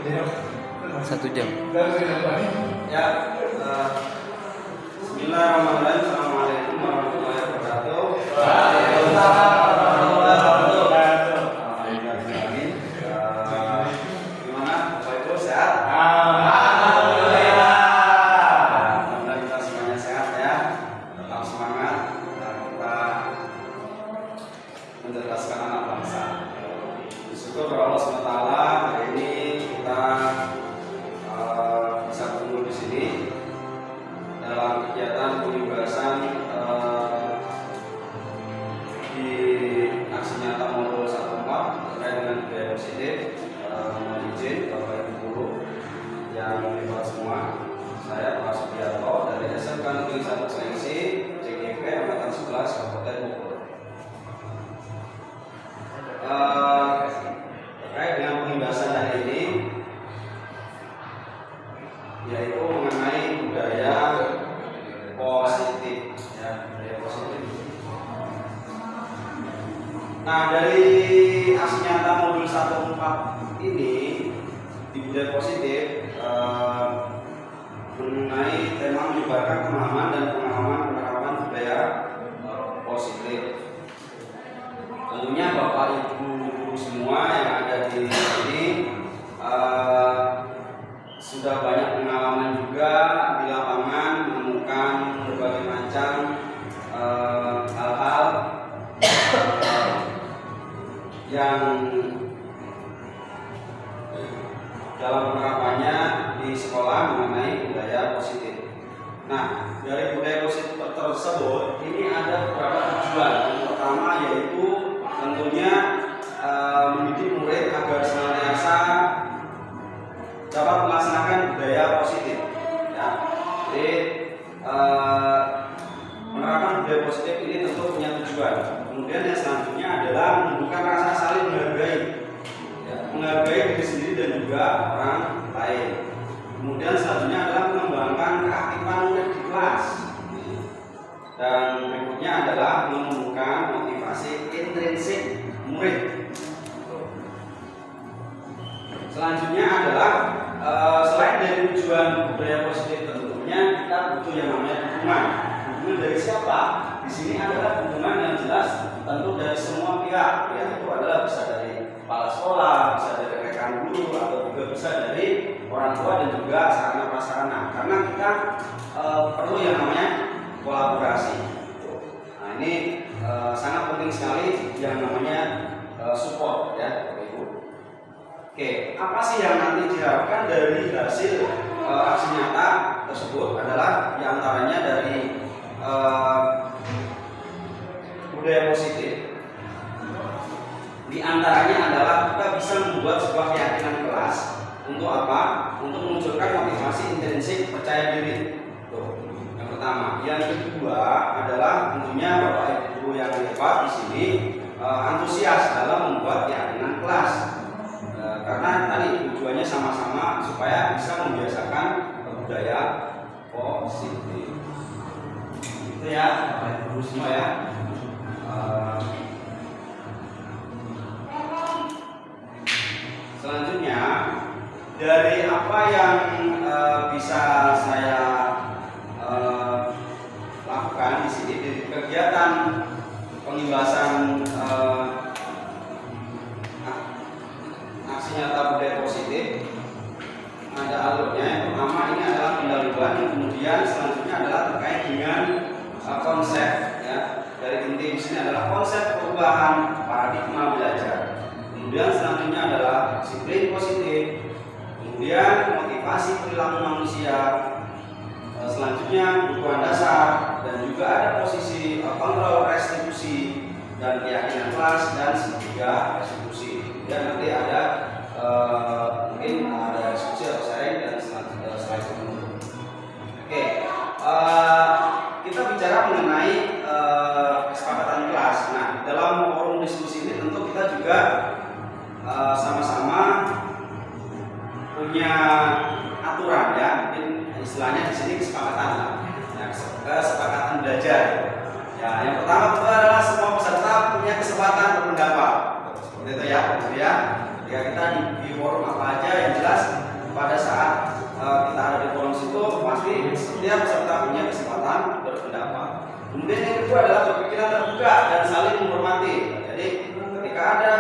1 jam. Ya, Bismillahirrahmanirrahim. Assalamualaikum warahmatullahi wabarakatuh. Gimana, Bapak Ibu sehat? Alhamdulillah. Mudah-mudahan kita semuanya sehat ya. Tetap semangat dan kita mencerdaskan anak bangsa. Bersyukur kepada Allah SWT hari ini kita bisa bertemu di sini dalam kegiatan pembebasan di aksi nyata modul 14 terkait dengan budaya positif. Mohon izin Bapak Ibu guru yang hebat semua, saya Pak Sugiarto dari SMK Negeri 1 Seleksi CGP Angkatan 11 Kabupaten Bogor. Terkait dengan pembebasan hari ini, yaitu mengenai budaya positif, ya, budaya positif. Nah, dari aksi nyata modul 14 ini di budaya positif mengenai tema menyebarkan pemahaman dan penerapan budaya positif. Tentunya Bapak Ibu semua yang ada di sini sudah banyak pengalaman juga di lapangan menemukan berbagai macam hal-hal yang dalam penerapannya di sekolah mengenai budaya positif. Nah, dari budaya positif tersebut ini ada beberapa tujuan. Yang pertama yaitu tentunya mendidik murid agar senantiasa dapat melaksanakan budaya positif. Ya, jadi penerapan budaya positif ini tentu punya tujuan. Kemudian yang selanjutnya adalah menumbuhkan rasa saling menghargai, ya, menghargai diri sendiri dan juga orang lain. Kemudian selanjutnya adalah mengembangkan keaktifan murid di kelas. Dan berikutnya adalah menumbuhkan motivasi intrinsik murid. Selanjutnya adalah selain dari tujuan budaya positif tentunya kita butuh yang namanya dukungan. Dukungan dari siapa? Di sini adalah dukungan yang jelas tentu dari semua pihak. Ya, itu adalah bisa dari kepala sekolah, bisa dari rekan guru, atau juga bisa dari orang tua dan juga sarana prasarana. Karena kita perlu yang namanya kolaborasi. Nah, ini sangat penting sekali yang namanya support, ya, Bapak Ibu. Oke, apa sih yang nanti diharapkan dari hasil aksi nyata tersebut adalah diantaranya dari budaya positif. Di antaranya adalah kita bisa membuat sebuah keyakinan kelas untuk apa? Untuk menunjukkan motivasi intrinsik percaya diri. Tuh, yang pertama. Yang kedua adalah tentunya Bapak Ibu yang hebat di sini antusias dalam membuat keyakinan kelas. Karena tadi tujuannya sama-sama supaya bisa membiasakan budaya positif. Itu ya, Bapak Ibu semua ya. Selanjutnya dari apa yang bisa saya lakukan di sini di kegiatan pengimbasan aksi nyata budaya positif, ada alurnya. Yang pertama ini adalah pendahuluan, kemudian selanjutnya adalah terkait dengan konsep, ya. Dari inti di sini adalah konsep perubahan paradigma belajar. Kemudian selanjutnya adalah disiplin positif, kemudian motivasi perilaku manusia, selanjutnya kebutuhan dasar, dan juga ada posisi kontrol restitusi dan keyakinan kelas, dan ketiga restitusi. Dan nanti ada mungkin ada diskusi atau sharing dan selanjutnya slide penutup. Oke, kita bicara mengenai kesepakatan kelas. Nah, dalam forum diskusi ini tentu kita juga sama-sama punya aturan, ya, mungkin istilahnya di sini kesepakatan lah, ya, kesepakatan belajar. Ya, yang pertama itu adalah semua peserta punya kesempatan berpendapat. Seperti itu ya, kemudian ya kita di forum apa aja yang jelas setiap peserta punya kesempatan berpendapat. Kemudian yang kedua adalah berpikiran terbuka dan saling menghormati. Jadi ketika ada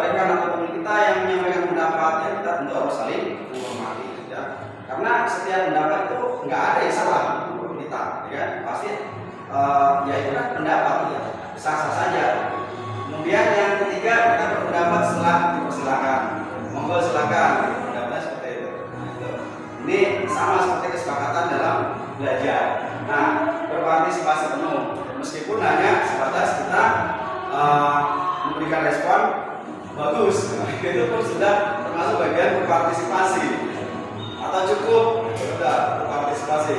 rekan atau teman kita yang menyampaikan pendapat, ya kita tentu harus saling menghormati. Ya. Karena setiap pendapat itu nggak ada yang salah menurut kita, ya pasti ya itu kan pendapat, ya sah-sah saja. Kemudian yang ketiga kita berpendapat setelah dipersilakan. Monggo silakan, pendapatnya seperti itu. Ini sama seperti kesepakatan dalam belajar. Nah, berpartisipasi penuh, meskipun hanya sebatas kita memberikan respon bagus, itu pun sudah termasuk bagian berpartisipasi. Atau cukup sudah berpartisipasi.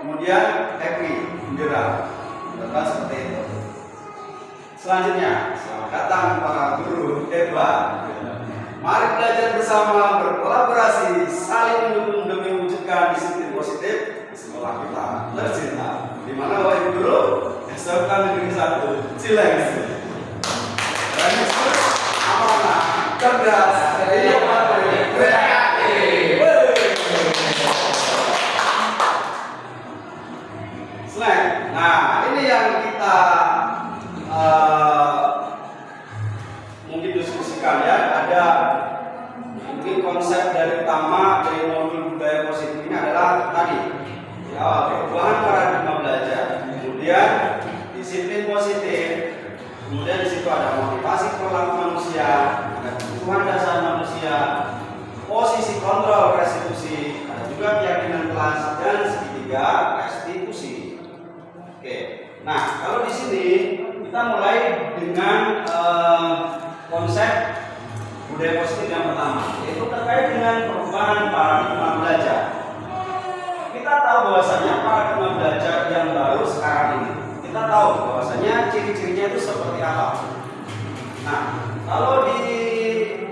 Kemudian happy, gembira, seperti itu. Selanjutnya, selamat datang para guru hebat. Mari belajar bersama, berkolaborasi, saling mendukung demi mewujudkan disiplin positif di sekolah kita tercinta. Di mana Bapak Ibu guru SMK Negeri 1 Cilengsi. Dan Yesus amanah, cerdas, kreatif, slide. Nah, ini yang kita mungkin diskusikan ya. Ada mungkin konsep dari utama dari modul budaya positif ini adalah tadi ya, perubahan paradigma belajar, kemudian disiplin positif, kemudian di situ ada motivasi perilaku manusia, ada kebutuhan dasar manusia, posisi kontrol restitusi, ada juga keyakinan kelas dan segitiga restitusi. Oke, nah kalau di sini kita mulai dengan konsep budaya positif yang pertama, yaitu terkait dengan perubahan paradigma belajar. Kita tahu bahwasanya paradigma belajar yang baru sekarang ini, kita tahu bahwasanya ciri-cirinya itu seperti apa. Nah, kalau di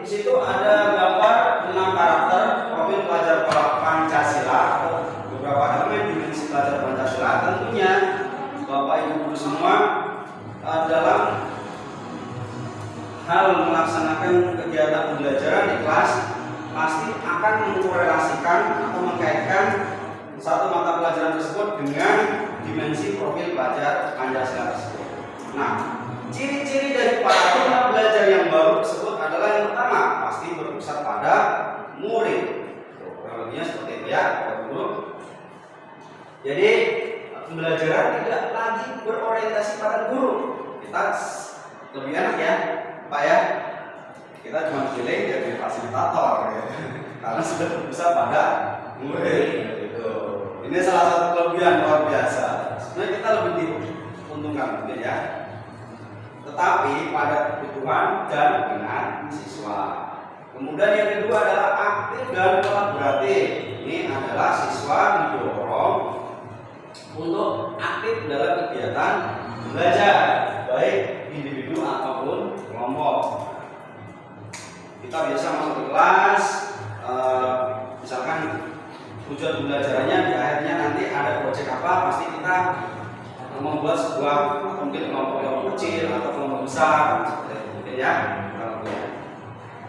situ ada gambar 6 karakter profil pelajar Pancasila atau beberapa elemen dimensi pelajar Pancasila. Tentunya Bapak Ibu guru semua dalam hal melaksanakan kegiatan pembelajaran di kelas pasti akan mengkorelasikan atau mengkaitkan satu mata pelajaran tersebut dengan dimensi profil pelajar Pancasila tersebut. Nah, ciri-ciri dari paradigma belajar yang baru tersebut adalah yang pertama pasti berpusat pada murid. Lebihnya seperti itu ya, Bapak Guru. Jadi pembelajaran tidak lagi berorientasi pada guru. Kita lebih enak ya, Pak ya. Kita cuma pilih jadi fasilitator ya. Karena sudah berpusat pada murid. Gitu. Ini salah satu kelebihan luar biasa. Sebenarnya kita lebih diuntungkan mungkin ya. Tetapi pada kebutuhan dan minat siswa. Kemudian yang kedua adalah aktif dan kolaboratif. Ini adalah siswa didorong untuk aktif dalam kegiatan belajar, baik individu ataupun kelompok. Kita biasa masuk ke kelas, misalkan tujuan pembelajarannya di akhirnya nanti ada proyek apa, pasti kita membuat sebuah atau mungkin kelompok kecil atau kelompok besar seperti itu mungkin ya.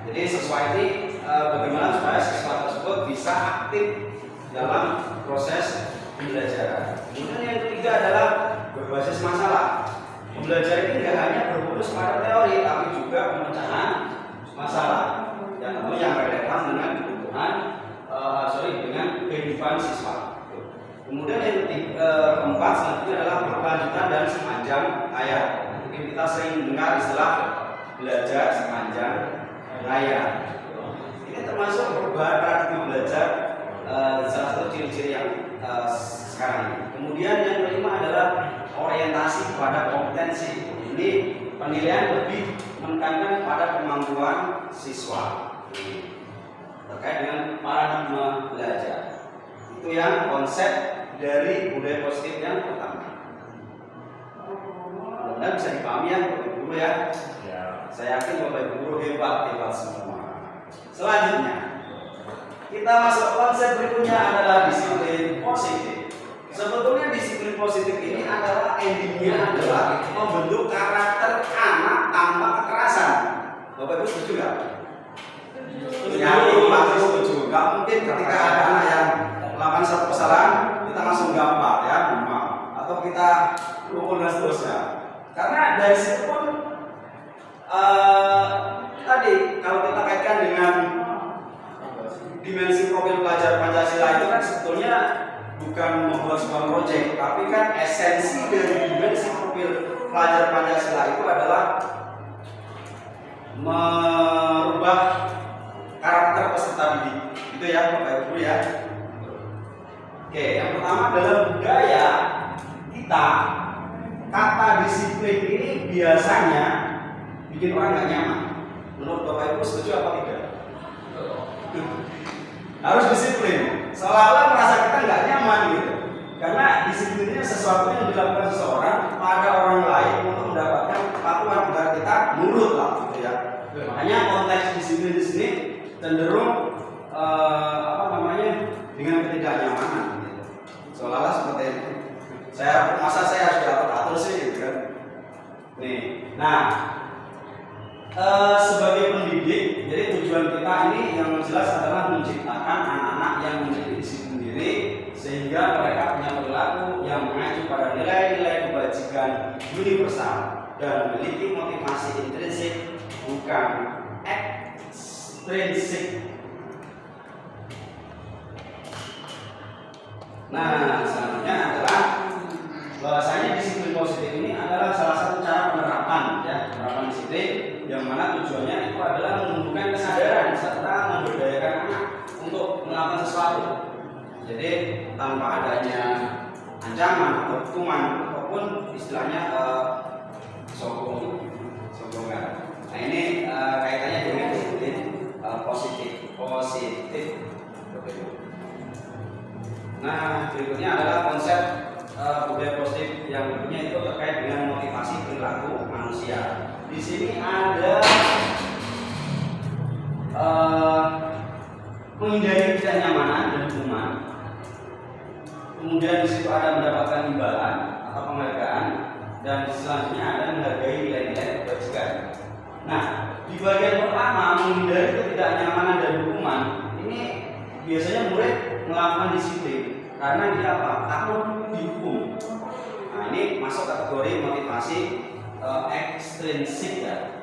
Jadi sesuai ini bagaimana supaya siswa tersebut bisa aktif dalam proses pembelajaran. Kemudian yang ketiga adalah berbasis masalah. Pembelajaran ini tidak hanya berfokus pada teori, tapi juga pemecahan masalah yang tentu yang relevan dengan kebutuhan, dengan kehidupan siswa. Kemudian yang keempat selanjutnya adalah berkelanjutan dan sepanjang hayat. Mungkin kita sering mendengar istilah belajar sepanjang hayat. Ini termasuk perubahan paradigma belajar, salah satu ciri-ciri yang sekarang ini. Kemudian yang kelima adalah orientasi pada kompetensi. Ini penilaian lebih menekankan pada kemampuan siswa terkait dengan paradigma belajar. Itu yang konsep dari budaya positif yang pertama. Mudah-mudahan bisa dipahami ya Bapak Ibu guru ya. Saya yakin Bapak Ibu guru hebat semua. Selanjutnya kita masuk konsep berikutnya adalah disiplin positif. Sebetulnya disiplin positif ini adalah endingnya adalah membentuk karakter anak tanpa kekerasan. Bapak Ibu setuju nggak? Ya, pasti setuju. Nggak mungkin ketika ada anak yang melakukan satu kesalahan kita langsung kita pukul dan seterusnya. Karena dari situ pun tadi kalau kita kaitkan dengan dimensi profil pelajar Pancasila itu kan sebetulnya bukan membuat sebuah proyek, tapi kan esensi dari dimensi profil pelajar Pancasila itu adalah merubah karakter peserta didik. Itu ya Bapak Ibu ya. Oke, yang pertama adalah budaya kita. Kata disiplin ini biasanya bikin orang nggak nyaman. Menurut Bapak Ibu setuju apa tidak? Harus disiplin. Seolah-olah merasa kita nggak nyaman gitu. Karena disiplin ini sesuatu yang dilakukan seseorang pada orang lain untuk mendapatkan kepatuhan agar kita nurut lah gitu ya. Makanya konteks disiplin di sini cenderung dengan ketidaknyamanan gitu. Seolah-olah seperti itu. Masa saya harus diatur-atur sih gitu kan. Nih, nah sebagai pendidik, jadi tujuan kita ini yang jelas adalah menciptakan anak-anak yang menjadi disiplin diri sehingga mereka punya perilaku yang mengacu pada nilai-nilai kebajikan universal dan memiliki motivasi intrinsik bukan ekstrinsik. Nah, selanjutnya adalah bahwasanya disiplin positif ini adalah salah satu cara penerapan disiplin yang mana tujuannya itu adalah menumbuhkan kesadaran serta memberdayakan anak untuk melakukan sesuatu. Jadi tanpa adanya ancaman atau hukuman ataupun istilahnya sokongan. Nah ini kaitannya dengan disiplin positif. Nah berikutnya adalah konsep budaya positif yang berikutnya itu terkait dengan motivasi perilaku manusia. Di sini ada menghindari ketidaknyamanan dan hukuman. Kemudian di situ ada mendapatkan imbalan atau penghargaan dan selanjutnya ada menghargai nilai-nilai kebajikan. Nah, di bagian pertama menghindari ketidaknyamanan dan hukuman ini biasanya murid melakukan disiplin karena dia takut dihukum. Nah, ini masuk kategori motivasi ekstrinsik ya.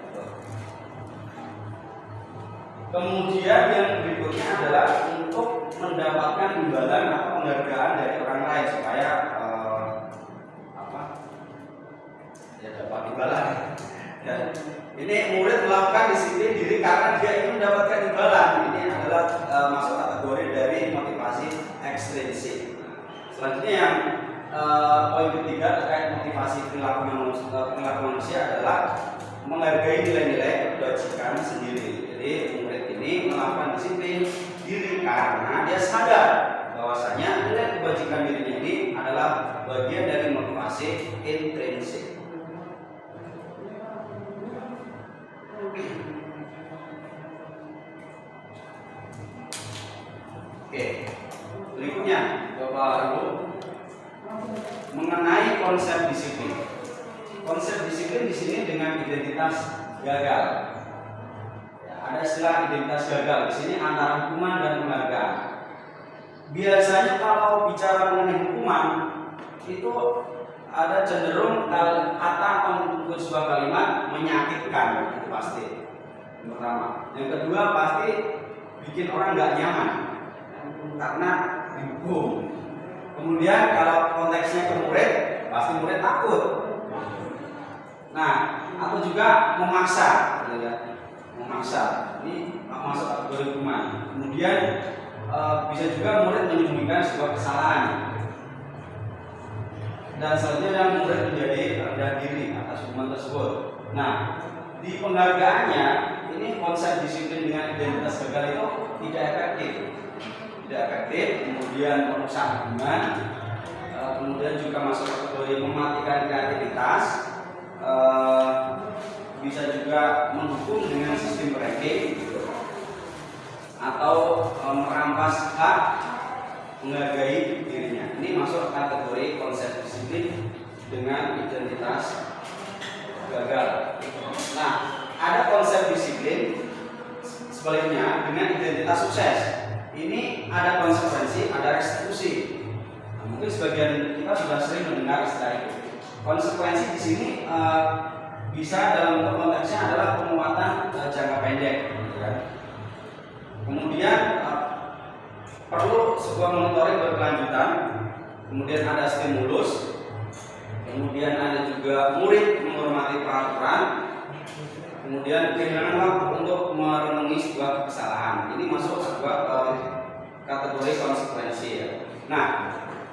Kemudian yang berikutnya adalah untuk mendapatkan imbalan atau penghargaan dari orang lain supaya dapat imbalan. Ya. Ini murid melakukan disiplin diri karena dia ingin mendapatkan imbalan. Ini adalah masuk kategori dari motivasi ekstrinsik. Selanjutnya yang poin ketiga terkait motivasi perilaku manusia adalah menghargai nilai-nilai kebajikan sendiri. Jadi murid ini melakukan disiplin diri karena dia sadar bahwasanya nilai kebajikan dirinya ini adalah bagian dari motivasi intrinsik. Oke, berikutnya Bapak Ibu mengenai konsep disiplin. Konsep disiplin di sini dengan identitas gagal. Ya, ada istilah identitas gagal di sini antara hukuman dan penghargaan. Biasanya kalau bicara mengenai hukuman itu ada cenderung kata atau sebuah kalimat menyakitkan, itu pasti. Yang pertama, yang kedua pasti bikin orang nggak nyaman karena dihukum. Kemudian kalau konteksnya ke murid, pasti murid takut. Nah, atau juga memaksa, memaksa. Ini masuk kategori hukuman. Kemudian bisa juga murid menyembunyikan sebuah kesalahan. Dan selanjutnya yang murid menjadi rendah diri atas hukuman tersebut. Nah, di penghargaannya ini konsep disiplin dengan identitas gagal itu tidak efektif. Kemudian merusak hubungan, kemudian juga masuk kategori mematikan kreativitas, bisa juga mendukung dengan sistem ranking atau merampas hak menghargai dirinya. Ini masuk kategori konsep disiplin dengan identitas gagal. Nah, ada konsep disiplin sebaliknya dengan identitas sukses. Ini ada konsekuensi, ada restitusi. Mungkin sebagian kita sudah sering mendengar istilah itu. Konsekuensi di sini bisa dalam bentuk konteksnya adalah penguatan jangka pendek. Ya. Kemudian perlu sebuah monitoring berkelanjutan. Kemudian ada stimulus. Kemudian ada juga murid menghormati peraturan. Kemudian kehilangan waktu untuk merenungi sebuah kesalahan. Ini masuk sebuah kategori konsekuensi ya. Nah,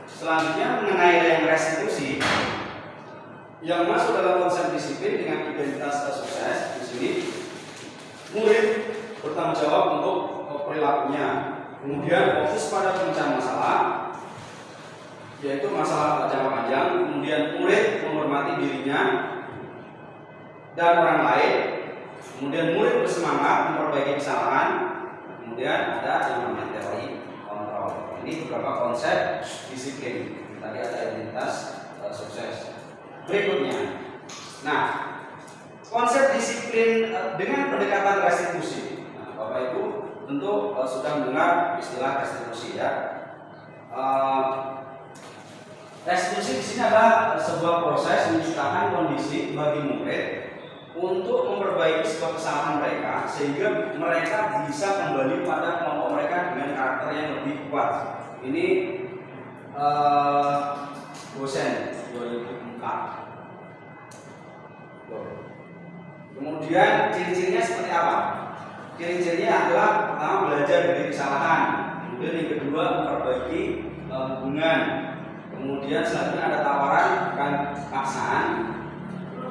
selanjutnya mengenai yang restitusi yang masuk dalam konsep disiplin dengan identitas sukses di sini, murid bertanggung jawab untuk perilakunya. Kemudian fokus pada pemecahan masalah, yaitu masalah jangka panjang. Kemudian murid menghormati dirinya dan orang lain. Kemudian murid bersemangat memperbaiki kesalahan. Kemudian ada yang namanya teori kontrol. Ini beberapa konsep disiplin. Tadi ada identitas sukses. Berikutnya, nah, konsep disiplin dengan pendekatan restitusi. Nah, Bapak Ibu tentu sudah mendengar istilah restitusi ya. Restitusi di sini adalah sebuah proses menciptakan kondisi bagi murid untuk memperbaiki sebuah kesalahan mereka sehingga mereka bisa kembali pada kelompok mereka dengan karakter yang lebih kuat. Ini dosen 2004. Kemudian ciri-cirinya seperti apa? Ciri-cirinya adalah pertama belajar dari kesalahan, kemudian yang kedua memperbaiki hubungan, kemudian selanjutnya ada tawaran bukan paksaan.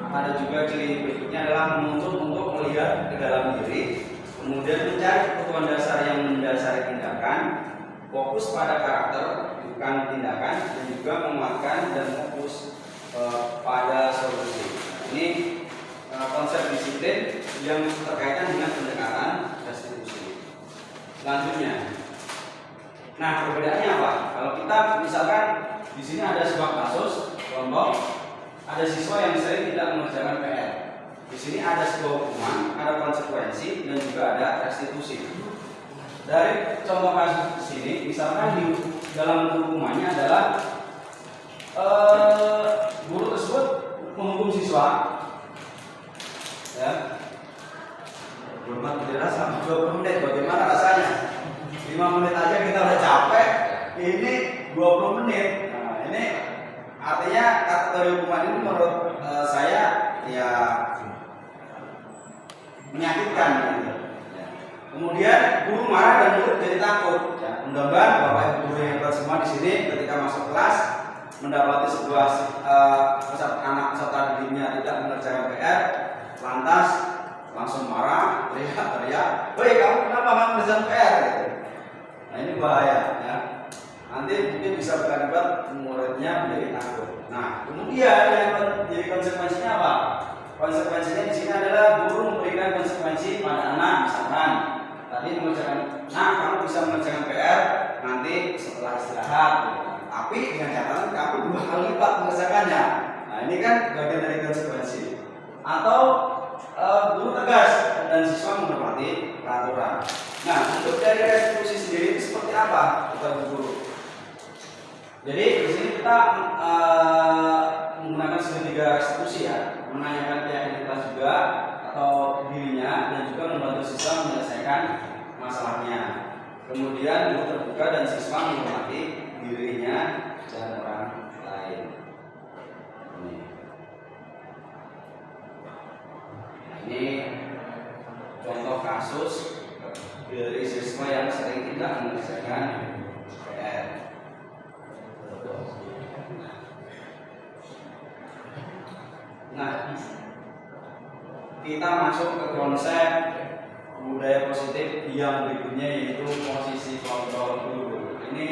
Ada juga ciri berikutnya adalah menuntut untuk melihat ke dalam diri, kemudian mencari kebutuhan dasar yang mendasari tindakan, fokus pada karakter bukan tindakan, dan juga menguatkan dan fokus pada solusi. Ini konsep disiplin yang terkaitan dengan pendekatan restitusi. Selanjutnya, nah perbedaannya apa? Kalau kita misalkan di sini ada sebuah kasus, contoh, ada siswa yang sering tidak mengerjakan PR. Di sini ada sebuah hukuman, ada konsekuensi, dan juga ada restitusi. Dari contoh kasus di sini, misalkan di dalam hukumannya adalah guru tersebut menghukum siswa, ya, berhenti selama 20 menit. Bagaimana rasanya? 5 menit aja kita udah capek, ini 20 menit. Nah, ini artinya kategori hukuman ini menurut saya ya menyakitkan gitu. Ya. Kemudian guru marah dan murid jadi takut. Ya, mudah-mudahan Bapak Ibu guru yang hebat semua di sini ketika masuk kelas mendapati sebuah anak peserta didiknya tidak mengerjakan PR, lantas langsung marah, teriak-teriak, "Woi, kamu kenapa nggak mengerjakan PR?" Gitu. Nah, ini bahaya ya. Nanti mungkin bisa berakibat muridnya menjadi takut. Nah, kemudian yang menjadi konsekuensinya apa? Konsekuensinya di sini adalah guru memberikan konsekuensi pada anak, misalkan tadi mengerjakan, nah kamu bisa mengerjakan PR nanti setelah istirahat, gitu. Tapi dengan catatan kamu 2 kali lipat mengerjakannya. Nah, ini kan bagian dari konsekuensi. Atau guru tegas dan siswa menghormati peraturan. Nah, untuk dari restitusi sendiri itu seperti apa kita guru? Jadi di sini kita menggunakan segitiga restitusi ya, menanyakan pihak identitas juga atau dirinya dan juga membantu siswa menyelesaikan masalahnya. Kemudian guru terbuka dan siswa menghormati dirinya dan orang lain. Ini contoh kasus dari siswa yang sering tidak mengerjakan PR. Nah, kita masuk ke konsep budaya positif yang berikutnya, yaitu posisi kontrol guru. Ini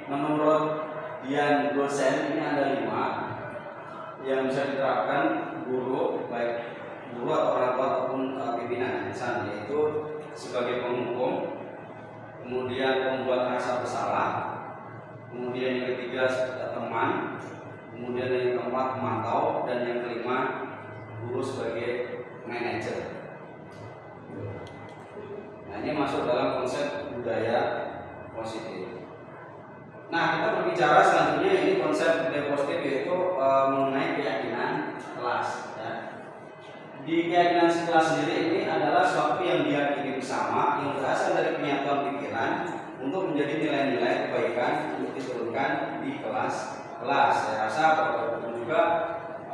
menurut Dian dosen ini ada 5 yang bisa diterapkan guru, baik guru atau orang tua ataupun pimpinan insan, yaitu sebagai penghukum, kemudian pembuat rasa bersalah, kemudian yang ketiga teman, kemudian yang keempat pemantau, dan yang kelima guru sebagai manajer. Nah, ini masuk dalam konsep budaya positif. Nah, kita berbicara selanjutnya ini konsep budaya positif, yaitu mengenai keyakinan kelas. Ya. Di keyakinan kelas sendiri ini adalah suatu yang diyakini bersama, yang berasal dari penyatuan pikiran untuk menjadi nilai-nilai kebaikan untuk diturunkan di kelas-kelas. Saya rasa Bapak-Ibu juga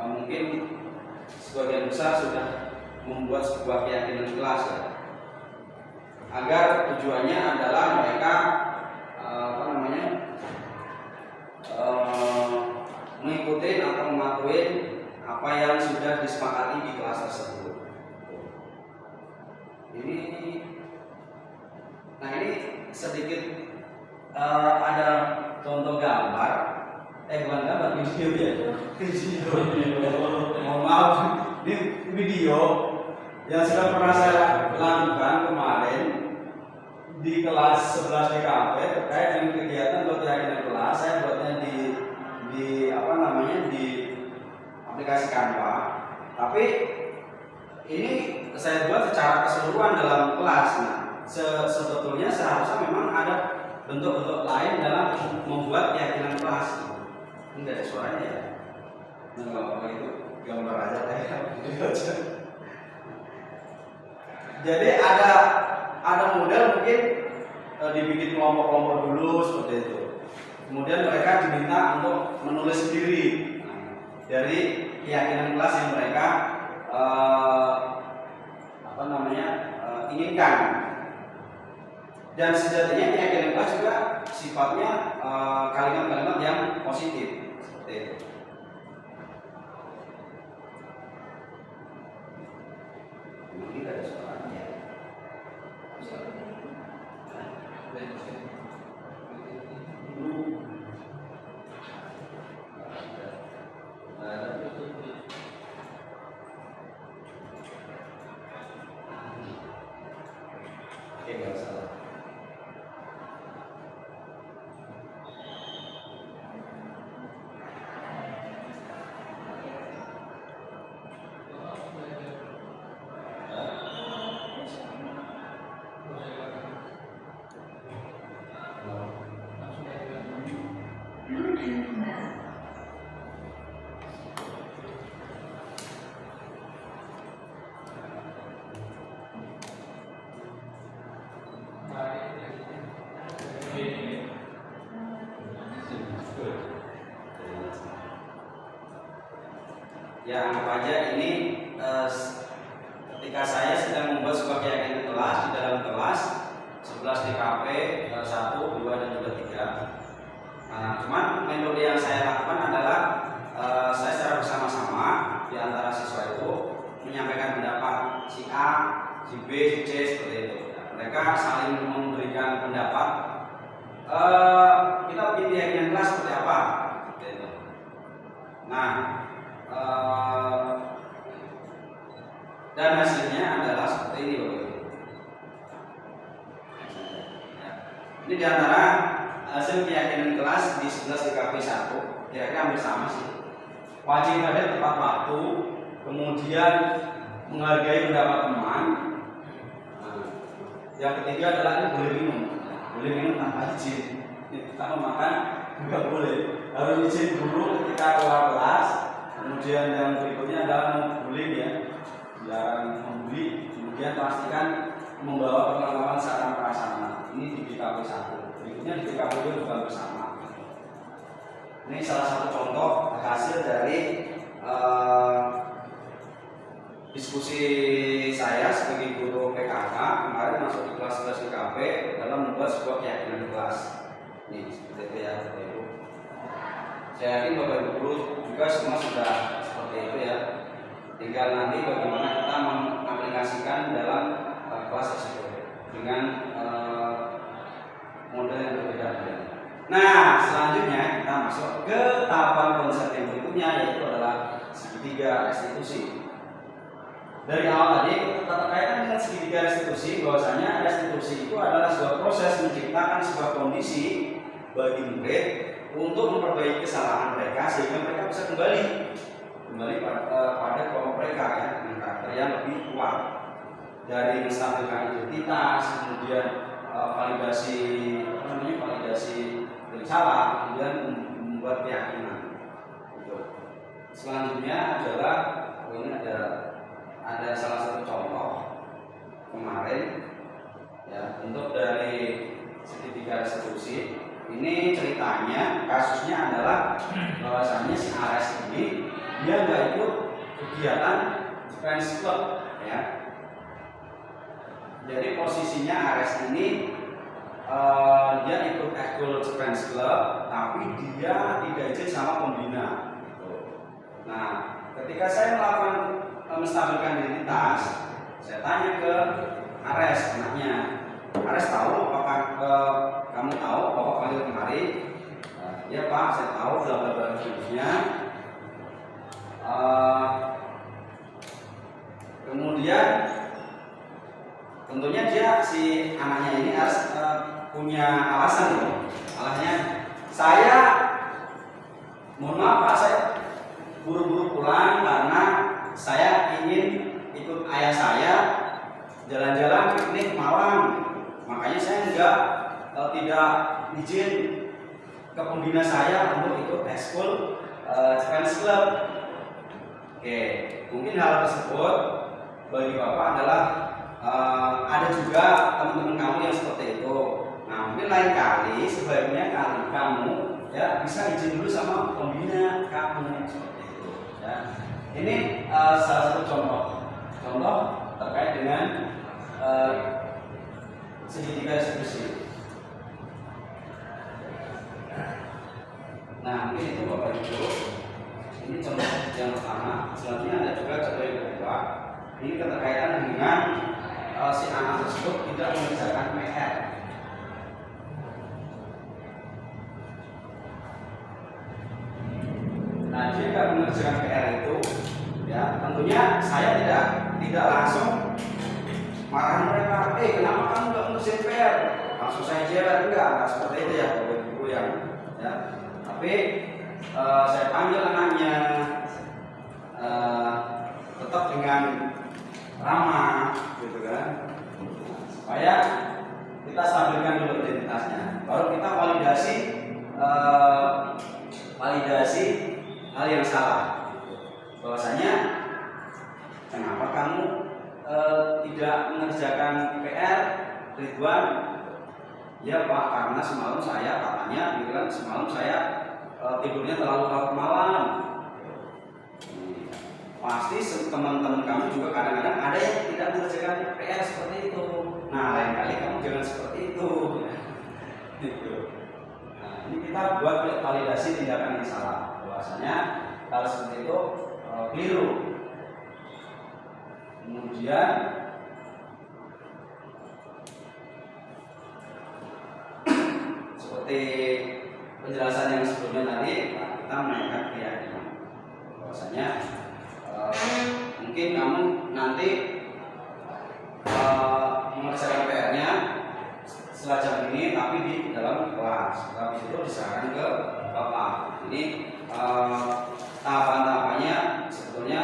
mungkin sebagian besar sudah membuat sebuah keyakinan kelas, ya. Agar tujuannya adalah mereka mengikuti atau mematuhi apa yang sudah disepakati di kelas tersebut. Nah ini sedikit ada contoh gambar, bukan gambar, video ya. Mohon maaf, ini video yang sudah pernah saya lakukan kemarin di kelas 11 DKP terkait dengan kegiatan atau keyakinan kelas. Saya buatnya di aplikasi Canva. Tapi ini saya buat secara keseluruhan dalam kelas. Nah, sebetulnya seharusnya memang ada bentuk-bentuk lain dalam membuat keyakinan kelas. Ini dari suaranya ya. Nggak apa-apa, itu gambar aja kayak. Jadi ada model mungkin dibikin kelompok-kelompok dulu seperti itu. Kemudian mereka diminta untuk menulis sendiri dari keyakinan kelas yang mereka inginkan. Dan sejatinya keyakinan kelas juga sifatnya kalimat-kalimat yang positif seperti itu. Ini ada suaranya. Ya, anggap aja ini ketika saya sedang membuat sebuah keyakinan kelas di dalam kelas 11 DKP 1, 2, dan juga 3. Nah, cuman metode yang saya lakukan adalah saya secara bersama-sama di antara siswa itu menyampaikan pendapat si A, si B, si C seperti itu. Mereka saling memberikan pendapat. Kita bikin keyakinan kelas seperti apa? Seperti itu. Nah, dan hasilnya adalah seperti ini, Bapak. Ini diantara hasil keyakinan kelas di 11 DKP 1, kira-kira hampir sama sih. Wajib hadir tepat waktu, kemudian menghargai pendapat teman. Yang ketiga adalah ini boleh minum tanpa izin. Kita makan juga boleh, harus izin dulu ketika keluar kelas. Kemudian yang berikutnya adalah membuli, ya, jarang membuli. Kemudian pastikan membawa perlengkapan sarana prasarana. Ini di DKP 1. Berikutnya di DKP 2 juga bersama. Ini salah satu contoh hasil dari diskusi saya sebagai guru PKK kemarin masuk di kelas 11 DKP dalam membuat sebuah keyakinan kelas. Ini seperti itu ya, Bapak Ibu. Saya yakin Bapak Ibu guru juga semua sudah seperti itu ya. Tinggal nanti bagaimana kita mengaplikasikan dalam kelas tersebut dengan model yang berbeda-beda. Nah, selanjutnya kita masuk ke tahapan konsep yang berikutnya, yaitu adalah segitiga restitusi. Dari awal tadi kita terkaitan dengan segitiga restitusi, bahwasanya restitusi itu adalah sebuah proses menciptakan sebuah kondisi bagi murid untuk memperbaiki kesalahan mereka sehingga mereka bisa kembali pada kelompok mereka, ya, dengan karakter yang lebih kuat, dari menstabilkan identitas, kemudian validasi salah, kemudian membuat keyakinan. Gitu. Selanjutnya adalah ini ada salah satu contoh kemarin ya, untuk dari segitiga restitusi. Ini ceritanya, kasusnya adalah bahwasannya si Ares ini dia nggak ikut kegiatan fans club ya. Jadi posisinya Ares ini dia ikut ekskul fans club, tapi dia tidak izin sama pembina. Gitu. Nah, ketika saya melakukan menstabilkan identitas, saya tanya ke Ares, anaknya. Ares tahu apakah kamu tahu bapak panggil kemari? Ya Pak, saya tahu bla bla bla seterusnya. Kemudian tentunya dia si anaknya ini harus punya alasan loh. Alasannya saya mohon maaf Pak, saya buru-buru pulang karena saya ingin ikut ayah saya jalan-jalan piknik malam. Makanya saya tidak izin ke pembina saya untuk ikut ekskul fans club. Oke, mungkin hal tersebut bagi Bapak adalah ada juga teman-teman kamu yang seperti itu. Nah, mungkin lain kali sebaiknya kamu ya bisa izin dulu sama pembina kamu seperti itu. Ya. Ini salah satu contoh terkait dengan segitiga restitusi. Nah, mungkin itu Bapak Ibu. Ini contoh yang pertama. Selanjutnya ada juga contoh yang kedua. Ini keterkaitan dengan si anak tersebut tidak mengerjakan PR. Nah, jika mengerjakan PR itu, ya tentunya saya tidak langsung marahin mereka. Kenapa kamu nggak mengerjakan PR? Langsung saya jewer, enggak seperti itu ya, Bapak Ibu ya. Tapi saya panggil anaknya, tetap dengan ramah, gitu kan, supaya kita stabilkan dulu identitasnya, baru kita validasi hal yang salah. Bahwasanya kenapa kamu tidak mengerjakan PR, Ridwan? Ya Pak, karena semalam saya katanya bilang semalam saya tidurnya terlalu larut malam. Pasti teman-teman kamu juga kadang-kadang ada yang tidak mengerjakan PR seperti itu. Nah, lain kali kamu jangan seperti itu. Gitu. Nah, ini kita buat validasi tindakan yang salah. Bahwasanya kalau seperti itu keliru. Kemudian seperti penjelasan yang sebelumnya tadi, kita menaikkan keyakinan bahwasanya mungkin kamu nanti mengerjakan PR-nya setelah jam ini, tapi di dalam kelas. Habis itu diserahkan ke Bapak. Ini tahapan-tahapannya sebetulnya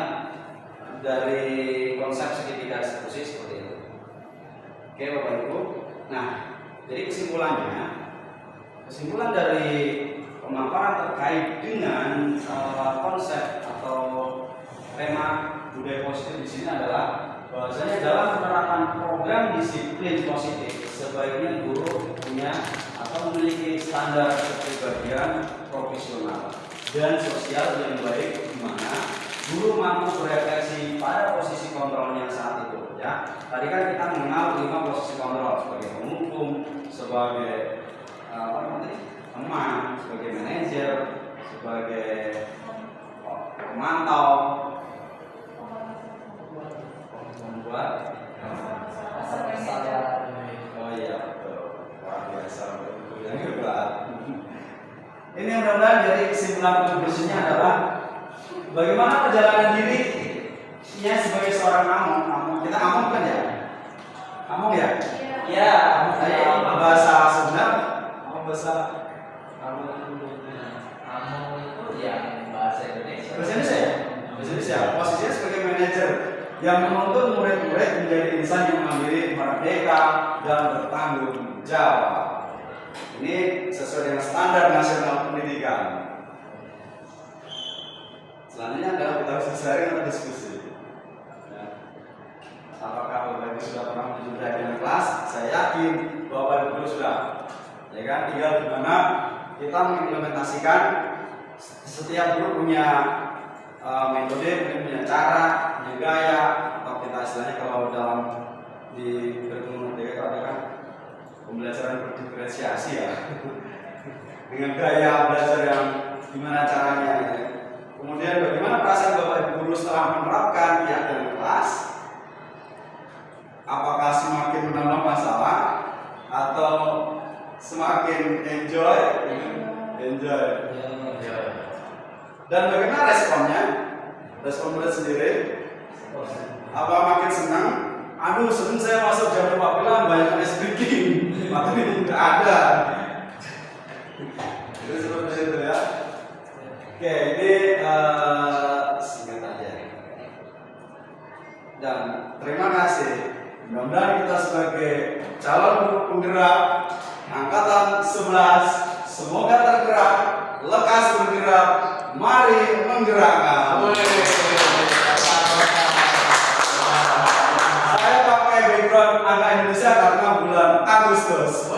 dari konsep segitiga restitusi seperti itu. Oke Bapak Ibu. Nah, jadi kesimpulan dari pemaparan terkait dengan konsep atau tema budaya positif di sini adalah bahwasanya dalam penerapan program disiplin positif sebaiknya guru punya atau memiliki standar kepribadian profesional dan sosial yang baik, di mana guru mampu berefleksi pada posisi kontrolnya saat itu. Ya, tadi kan kita mengenal 5 posisi kontrol, sebagai penghukum, sebagai teman, sebagai manajer, sebagai pemantau, membuat oh iya betul, luar biasa yang hebat. Ini mudah-mudahan jadi kesimpulan konklusinya adalah bagaimana perjalanan dirinya sebagai seorang among. Kita among kan ya? Among ya? Iya. Bahasa Sunda, bahasa among itu ya bahasa Indonesia. Bahasa Indonesia ya? Bahasa Indonesia. Posisinya sebagai manajer yang menuntun murid-murid menjadi insan yang mandiri, merdeka, dan bertanggung jawab. Ini sesuai dengan standar sharing atau diskusi. Ya. Apakah Bapak Ibu sudah pernah menjumpai dengan kelas? Saya yakin Bapak Ibu sudah. Ya kan, tinggal gimana kita mengimplementasikan. Setiap guru punya metode, punya cara, punya gaya, atau kita istilahnya kalau dalam di kurikulum merdeka itu ada kan pembelajaran berdiferensiasi ya. Dengan gaya belajar yang gimana caranya gitu. Kemudian bagaimana perasaan Bapak Ibu guru setelah menerapkan pihak dalam kelas? Apakah semakin menambah masalah atau semakin enjoy? Enjoy. Dan bagaimana responnya? Respon murid sendiri? Apa makin senang? Aduh, senang saya masuk jam 4 bulan banyak speaking. Materi tidak ada. Jadi seperti itu ya. Oke, ini singkat aja. Dan terima kasih. Mudah-mudahan kita sebagai calon guru penggerak angkatan 11 semoga tergerak, lekas bergerak, mari menggerakkan. Saya pakai background angka Indonesia karena bulan Agustus.